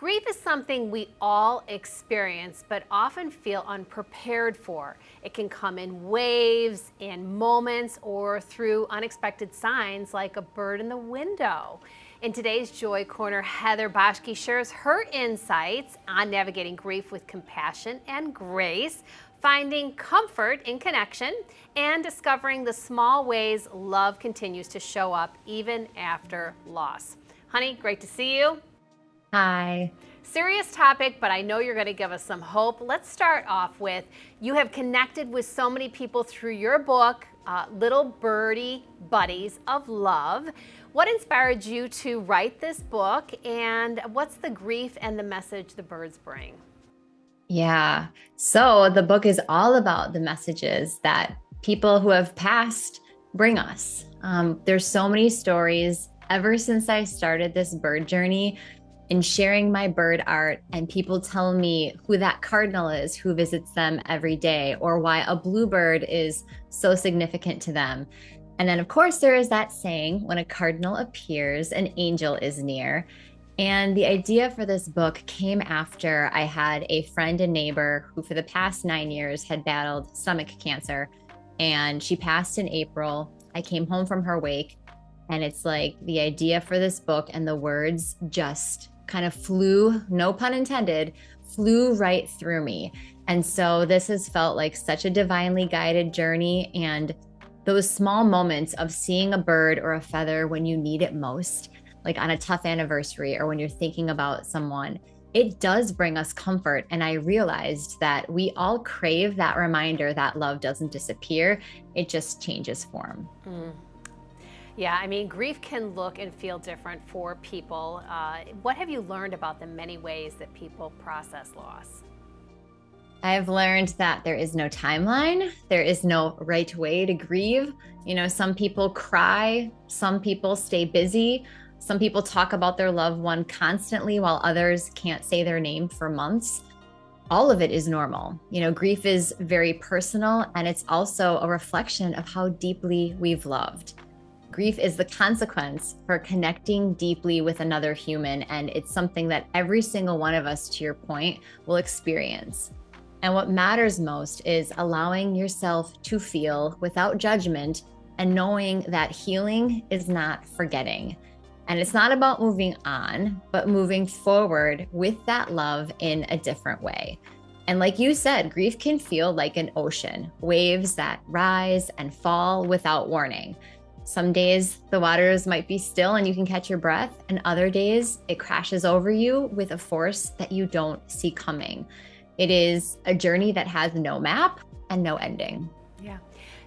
Grief is something we all experience, but often feel unprepared for. It can come in waves, in moments, or through unexpected signs like a bird in the window. In today's Joy Corner, Heather Boschke shares her insights on navigating grief with compassion and grace, finding comfort in connection, and discovering the small ways love continues to show up even after loss. Honey, great to see you. Hi. Serious topic, but I know you're going to give us some hope. Let's start off with, you have connected with so many people through your book, Little Birdie Buddies of Love. What inspired you to write this book, and what's the grief and the message the birds bring? Yeah. So the book is all about the messages that people who have passed bring us. There's so many stories ever since I started this bird journey and sharing my bird art, and people tell me who that cardinal is who visits them every day, or why a bluebird is so significant to them. And then, of course, there is that saying, when a cardinal appears, an angel is near. And the idea for this book came after I had a friend and neighbor who, for the past 9 years, had battled stomach cancer. And she passed in April. I came home from her wake. And it's like the idea for this book and the words just kind of flew, no pun intended, flew right through me. And so this has felt like such a divinely guided journey. And those small moments of seeing a bird or a feather when you need it most, like on a tough anniversary or when you're thinking about someone, it does bring us comfort. And I realized that we all crave that reminder that love doesn't disappear. It just changes form. Yeah, I mean, grief can look and feel different for people. What have you learned about the many ways that people process loss? I've learned that there is no timeline. There is no right way to grieve. You know, some people cry, some people stay busy, some people talk about their loved one constantly while others can't say their name for months. All of it is normal. You know, grief is very personal, and it's also a reflection of how deeply we've loved. Grief is the consequence for connecting deeply with another human, and it's something that every single one of us, to your point, will experience. And what matters most is allowing yourself to feel without judgment and knowing that healing is not forgetting. And it's not about moving on, but moving forward with that love in a different way. And like you said, grief can feel like an ocean, waves that rise and fall without warning. Some days the waters might be still and you can catch your breath, and other days it crashes over you with a force that you don't see coming. It is a journey that has no map and no ending. Yeah.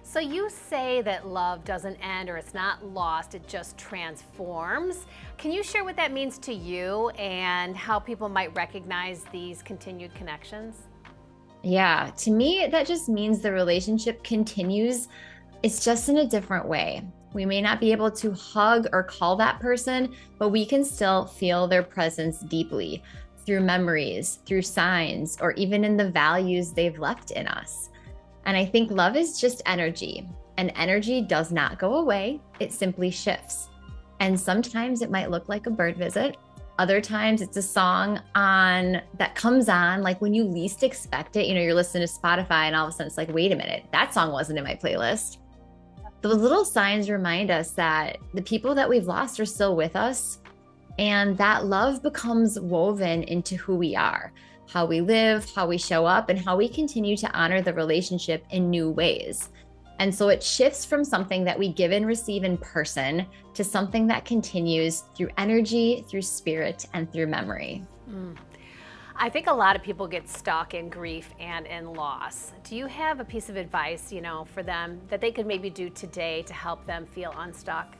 So you say that love doesn't end, or it's not lost, it just transforms. Can you share what that means to you and how people might recognize these continued connections? Yeah, to me, that just means the relationship continues. It's just in a different way. We may not be able to hug or call that person, but we can still feel their presence deeply through memories, through signs, or even in the values they've left in us. And I think love is just energy, and energy does not go away. It simply shifts. And sometimes it might look like a bird visit. Other times it's a song that comes on like when you least expect it. You know, you're listening to Spotify and all of a sudden it's like, wait a minute, that song wasn't in my playlist. Those little signs remind us that the people that we've lost are still with us, and that love becomes woven into who we are, how we live, how we show up, and how we continue to honor the relationship in new ways. And so it shifts from something that we give and receive in person to something that continues through energy, through spirit, and through memory. I think a lot of people get stuck in grief and in loss. Do you have a piece of advice, for them that they could maybe do today to help them feel unstuck?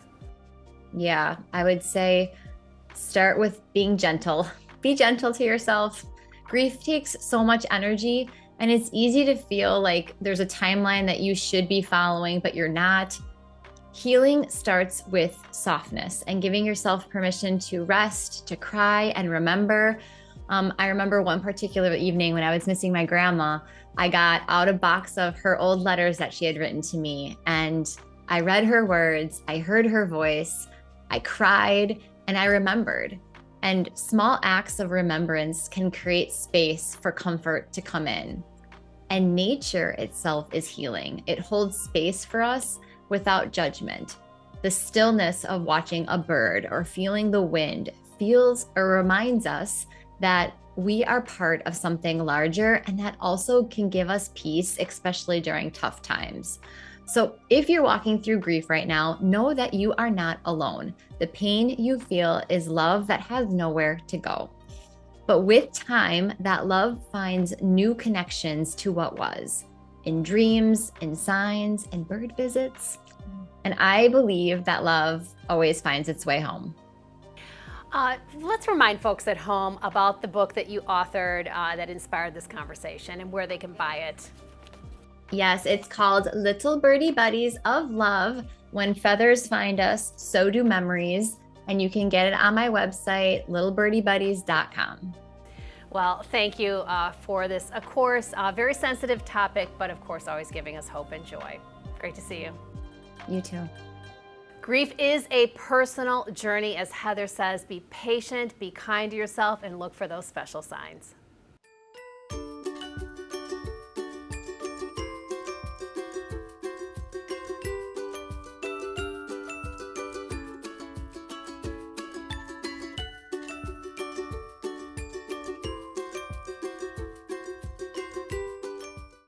Yeah, I would say start with being gentle. Be gentle to yourself. Grief takes so much energy, and it's easy to feel like there's a timeline that you should be following, but you're not. Healing starts with softness and giving yourself permission to rest, to cry, and remember. I remember one particular evening when I was missing my grandma, I got out a box of her old letters that she had written to me, and I read her words, I heard her voice, I cried, and I remembered. And small acts of remembrance can create space for comfort to come in. And nature itself is healing. It holds space for us without judgment. The stillness of watching a bird or feeling the wind feels or reminds us that we are part of something larger, and that also can give us peace, especially during tough times. So if you're walking through grief right now, know that you are not alone. The pain you feel is love that has nowhere to go. But with time, that love finds new connections to what was, in dreams, in signs, in bird visits. And I believe that love always finds its way home. Let's remind folks at home about the book that you authored that inspired this conversation and where they can buy it. Yes, it's called Little Birdie Buddies of Love. When feathers find us, so do memories. And you can get it on my website, littlebirdie-buddies.com. Well, thank you for this, of course, very sensitive topic, but of course, always giving us hope and joy. Great to see you. You too. Grief is a personal journey, as Heather says. Be patient, be kind to yourself, and look for those special signs.